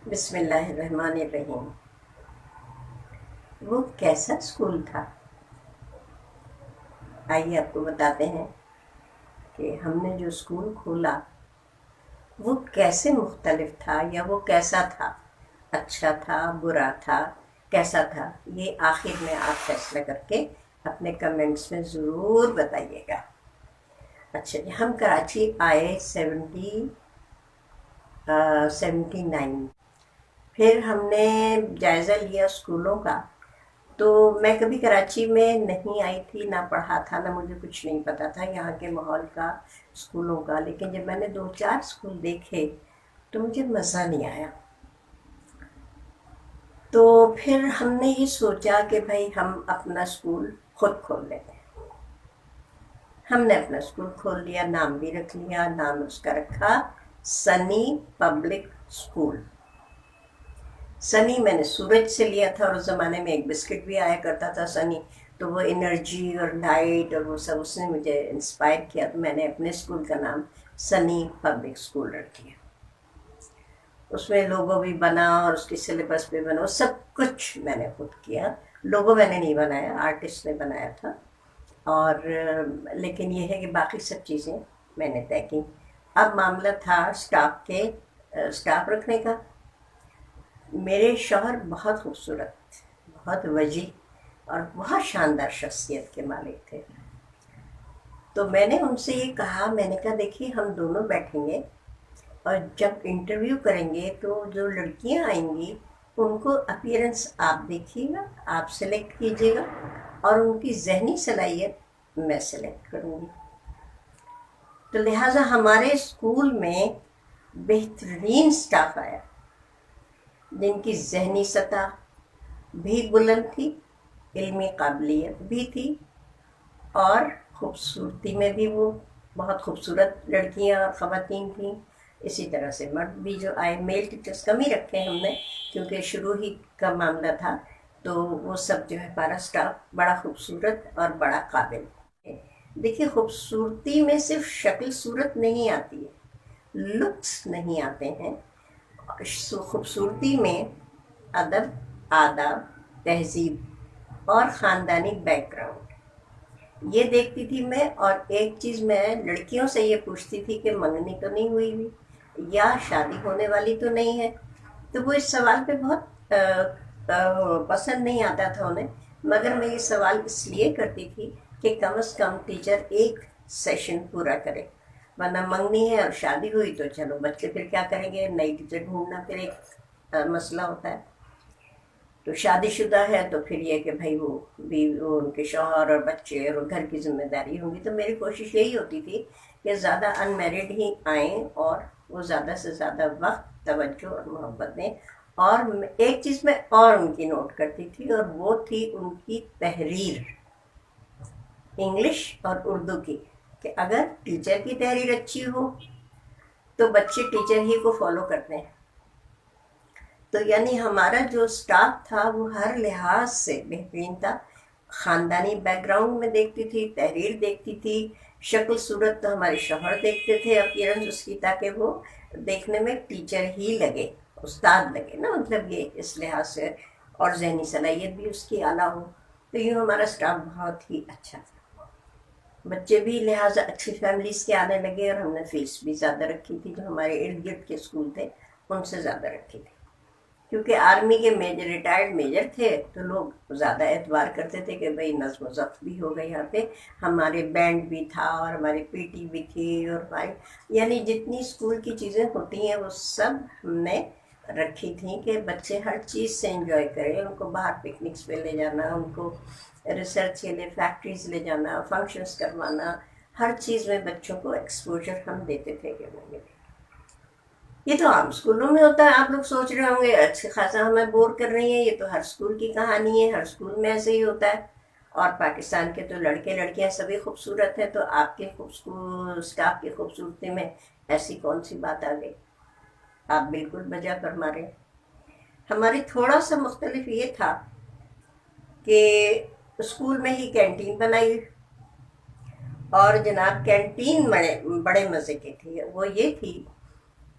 بسم اللہ الرحمن الرحیم۔ وہ کیسا اسکول تھا؟ آئیے آپ کو بتاتے ہیں کہ ہم نے جو اسکول کھولا وہ کیسے مختلف تھا یا وہ کیسا تھا، اچھا تھا، برا تھا، کیسا تھا، یہ آخر میں آپ فیصلہ کر کے اپنے کمنٹس میں ضرور بتائیے گا۔ اچھا جی، ہم کراچی آئے 79۔ پھر ہم نے جائزہ لیا اسکولوں کا، تو میں کبھی کراچی میں نہیں آئی تھی، نہ پڑھا تھا، نہ مجھے کچھ نہیں پتا تھا یہاں کے ماحول کا، اسکولوں کا، لیکن جب میں نے 2-4 اسکول دیکھے تو مجھے مزہ نہیں آیا۔ تو پھر ہم نے یہ سوچا کہ بھائی ہم اپنا اسکول خود کھول لیتے ہیں۔ ہم نے اپنا اسکول کھول لیا، نام بھی رکھ لیا، نام اس کا رکھا سنی پبلک اسکول۔ سنی میں نے سورج سے لیا تھا، اور اس زمانے میں ایک بسکٹ بھی آیا کرتا تھا سنی، تو وہ انرجی اور لائٹ اور وہ سب اس نے مجھے انسپائر کیا، تو میں نے اپنے اسکول کا نام سنی پبلک اسکول رکھ دیا۔ اس میں لوگو بھی بنا اور اس کی سلیبس بھی بنا، سب کچھ میں نے خود کیا۔ لوگو میں نے نہیں بنایا، آرٹسٹ نے بنایا تھا، اور لیکن یہ ہے کہ باقی سب چیزیں میں نے طے کی۔ اب معاملہ تھا اسٹاف رکھنے کا۔ میرے شوہر بہت خوبصورت، بہت وجیح اور بہت شاندار شخصیت کے مالک تھے، تو میں نے ان سے یہ کہا، میں نے کہا دیکھیے ہم دونوں بیٹھیں گے اور جب انٹرویو کریں گے تو جو لڑکیاں آئیں گی ان کو اپیرنس آپ دیکھیے گا، آپ سلیکٹ کیجیے گا، اور ان کی ذہنی صلاحیت میں سلیکٹ کروں گی۔ تو لہٰذا ہمارے اسکول میں بہترین اسٹاف آیا جن کی ذہنی سطح بھی بلند تھی، علمی قابلیت بھی تھی، اور خوبصورتی میں بھی وہ بہت خوبصورت لڑکیاں اور خواتین تھیں۔ اسی طرح سے مرد بھی جو آئے، میل ٹیچرس کم ہی رکھے ہم نے کیونکہ شروع ہی کا معاملہ تھا، تو وہ سب جو ہے ہمارا اسٹاف بڑا خوبصورت اور بڑا قابل ہے۔ دیکھیے خوبصورتی میں صرف شکل صورت نہیں آتی ہے، لکس نہیں آتے ہیں، خوبصورتی میں ادب، آداب، تہذیب اور خاندانی بیک گراؤنڈ یہ دیکھتی تھی میں۔ اور ایک چیز میں لڑکیوں سے یہ پوچھتی تھی کہ منگنی تو نہیں ہوئی ہوئی یا شادی ہونے والی تو نہیں ہے، تو وہ اس سوال پہ بہت پسند نہیں آتا تھا انہیں، مگر میں یہ سوال اس لیے کرتی تھی کہ کم از کم ٹیچر ایک سیشن پورا کرے، ورنہ منگنی ہے اور شادی ہوئی تو چلو بچے پھر کیا کریں گے، نئی ٹیچر ڈھونڈنا پھر ایک مسئلہ ہوتا ہے۔ تو شادی شدہ ہے تو پھر یہ کہ بھائی وہ ان کے شوہر اور بچے اور گھر کی ذمہ داری ہوں گی، تو میری کوشش یہی ہوتی تھی کہ زیادہ ان میرڈ ہی آئیں اور وہ زیادہ سے زیادہ وقت، توجہ اور محبت دیں۔ اور ایک چیز میں اور ان کی نوٹ کرتی تھی، اور وہ تھی ان کی تحریر انگلش اور اردو کی، کہ اگر ٹیچر کی تحریر اچھی ہو تو بچے ٹیچر ہی کو فالو کرتے ہیں۔ تو یعنی ہمارا جو اسٹاف تھا وہ ہر لحاظ سے بہترین تھا۔ خاندانی بیک گراؤنڈ میں دیکھتی تھی، تحریر دیکھتی تھی، شکل صورت تو ہمارے شوہر دیکھتے تھے، اپیرنس اس کی، تاکہ وہ دیکھنے میں ٹیچر ہی لگے، استاد لگے نا، مطلب یہ اس لحاظ سے، اور ذہنی صلاحیت بھی اس کی اعلیٰ ہو۔ تو یوں ہمارا اسٹاف بہت ہی اچھا تھا۔ بچے بھی لہٰذا اچھی فیملیز کے آنے لگے، اور ہم نے فیس بھی زیادہ رکھی تھی، جو ہمارے ارد گرد کے اسکول تھے ان سے زیادہ رکھی تھی، کیونکہ آرمی کے میجر، ریٹائرڈ میجر تھے، تو لوگ زیادہ اعتبار کرتے تھے کہ بھائی نظم و ضبط بھی ہوگا یہاں پہ، ہمارے بینڈ بھی تھا اور ہماری پی ٹی بھی تھی، اور ہماری یعنی جتنی اسکول کی چیزیں ہوتی ہیں وہ سب ہم نے رکھی تھیں کہ بچے ہر چیز سے انجوائے کریں۔ ان کو باہر پکنکس پہ لے جانا، ان کو ریسرچ کے لیے فیکٹریز لے جانا، فنکشنز کروانا، ہر چیز میں بچوں کو ایکسپوجر ہم دیتے تھے کہ وہ ملے۔ یہ تو عام اسکولوں میں ہوتا ہے، آپ لوگ سوچ رہے ہوں گے اچھے خاصا ہمیں بور کر رہی ہیں، یہ تو ہر اسکول کی کہانی ہے، ہر اسکول میں ایسے ہی ہوتا ہے، اور پاکستان کے تو لڑکے لڑکیاں سبھی خوبصورت ہیں، تو آپ کے اسٹاف کی خوبصورتی میں ایسی کون سی بات آ گئی؟ آپ بالکل بجا فرما رہے ہیں۔ ہماری تھوڑا سا مختلف یہ تھا کہ اسکول میں ہی کینٹین بنائی، اور جناب کینٹین بڑے مزے کی تھی۔ وہ یہ تھی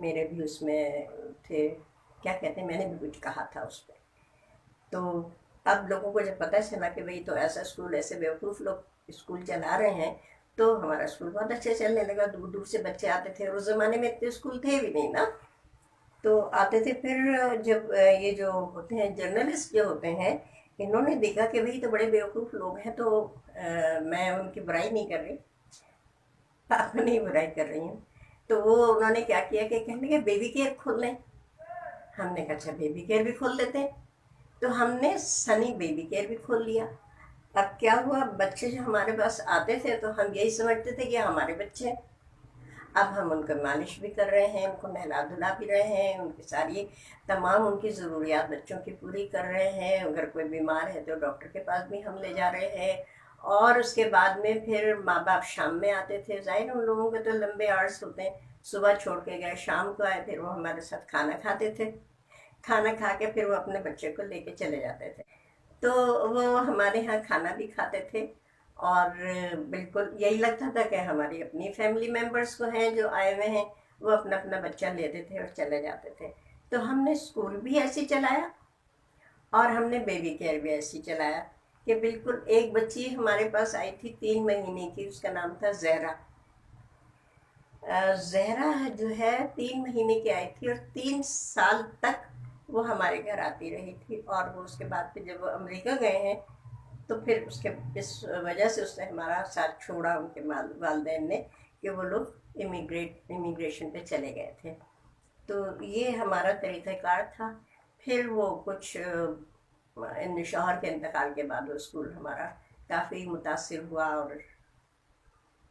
میرے بھی اس میں تھے، کیا کہتے ہیں، میں نے بھی کچھ کہا تھا اس پہ. تو اب لوگوں کو جب پتہ چلا کہ بھئی تو ایسا اسکول، ایسے بیوقوف لوگ اسکول چلا رہے ہیں، تو ہمارا اسکول بہت اچھے چلنے لگا. دور دور سے بچے آتے تھے، اور اس زمانے میں اتنے اسکول تھے بھی نہیں نا، تو آتے تھے. پھر جب یہ جو ہوتے ہیں جرنلسٹ جو ہوتے ہیں، انہوں نے دیکھا کہ بھئی تو بڑے بیوقوف لوگ ہیں، تو میں ان کی برائی نہیں کر رہی، اپنی برائی کر رہی ہوں. تو وہ انہوں نے کیا کیا کہ کہنے لگے بیبی کیئر کھول لیں. ہم نے کہا اچھا بیبی کیئر بھی کھول لیتے ہیں. تو ہم نے سنی بیبی کیئر بھی کھول لیا. اب کیا ہوا، بچے جو ہمارے پاس آتے تھے تو ہم یہی سمجھتے تھے کہ ہمارے بچے ہیں. اب ہم ان کو مالش بھی کر رہے ہیں، ان کو نہلا دھلا بھی رہے ہیں، ان کی ساری تمام ان کی ضروریات بچوں کی پوری کر رہے ہیں. اگر کوئی بیمار ہے تو ڈاکٹر کے پاس بھی ہم لے جا رہے ہیں. اور اس کے بعد میں پھر ماں باپ شام میں آتے تھے. ظاہر ان لوگوں کے تو لمبے آورس ہوتے ہیں، صبح چھوڑ کے گئے، شام کو آئے، پھر وہ ہمارے ساتھ کھانا کھاتے تھے. کھانا کھا کے پھر وہ اپنے بچے کو لے کے چلے جاتے تھے. تو وہ ہمارے ہاں کھانا بھی کھاتے تھے، اور بالکل یہی لگتا تھا کہ ہماری اپنی فیملی ممبرس کو ہیں جو آئے ہوئے ہیں. وہ اپنا اپنا بچہ لیتے تھے اور چلے جاتے تھے. تو ہم نے اسکول بھی ایسے چلایا، اور ہم نے بیبی کیئر بھی ایسے چلایا کہ بالکل. ایک بچی ہمارے پاس آئی تھی 3 مہینے کی، اس کا نام تھا زہرا. زہرا جو ہے 3 مہینے کی آئی تھی، اور 3 سال تک وہ ہمارے گھر آتی رہی تھی. اور وہ اس کے بعد پھر جب وہ امریکہ گئے ہیں تو پھر اس وجہ سے اس نے ہمارا ساتھ چھوڑا، ان کے والدین نے، کہ وہ لوگ امیگریشن پہ چلے گئے تھے. تو یہ ہمارا طریقہ کار تھا. پھر وہ کچھ شوہر کے انتقال کے بعد وہ اسکول ہمارا کافی متاثر ہوا اور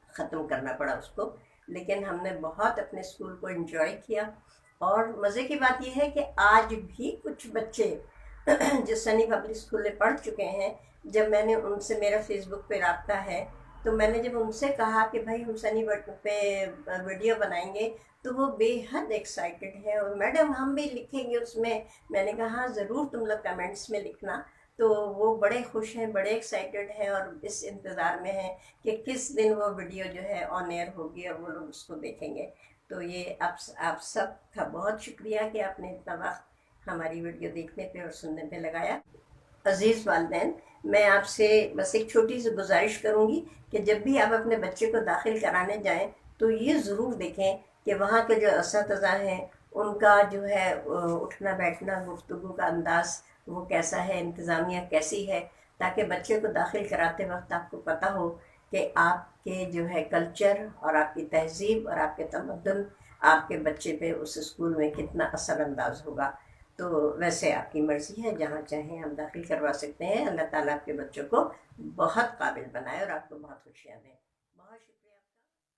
ختم کرنا پڑا اس کو. لیکن ہم نے بہت اپنے اسکول کو انجوائے کیا. اور مزے کی بات یہ ہے کہ آج بھی کچھ بچے جو سنی پبلک اسکول میں پڑھ چکے ہیں، جب میں نے ان سے، میرا فیس بک پہ رابطہ ہے، تو میں نے جب ان سے کہا کہ بھائی ہم سنی پہ ویڈیو بنائیں گے، تو وہ بے حد ایکسائٹیڈ ہے. اور میڈم ہم بھی لکھیں گے اس میں. میں نے کہا ہاں ضرور تم لوگ کمنٹس میں لکھنا. تو وہ بڑے خوش ہیں، بڑے ایکسائٹیڈ ہیں، اور اس انتظار میں ہیں کہ کس دن وہ ویڈیو جو ہے آن ایئر ہوگی اور وہ لوگ اس کو دیکھیں گے. تو یہ آپ سب کا بہت شکریہ کہ آپ نے اتنا وقت ہماری ویڈیو دیکھنے پہ اور سننے پہ لگایا. عزیز والدین، میں آپ سے بس ایک چھوٹی سی گزارش کروں گی کہ جب بھی آپ اپنے بچے کو داخل کرانے جائیں تو یہ ضرور دیکھیں کہ وہاں کے جو اساتذہ ہیں ان کا جو ہے اٹھنا بیٹھنا، گفتگو کا انداز وہ کیسا ہے، انتظامیہ کیسی ہے، تاکہ بچے کو داخل کراتے وقت آپ کو پتہ ہو کہ آپ کے جو ہے کلچر اور آپ کی تہذیب اور آپ کے تمدن آپ کے بچے پہ اس اسکول میں کتنا اثر انداز ہوگا. تو ویسے آپ کی مرضی ہے، جہاں چاہیں ہم داخل کروا سکتے ہیں. اللہ تعالیٰ آپ کے بچوں کو بہت قابل بنائے اور آپ کو بہت خوشیاں دیں. بہت شکریہ.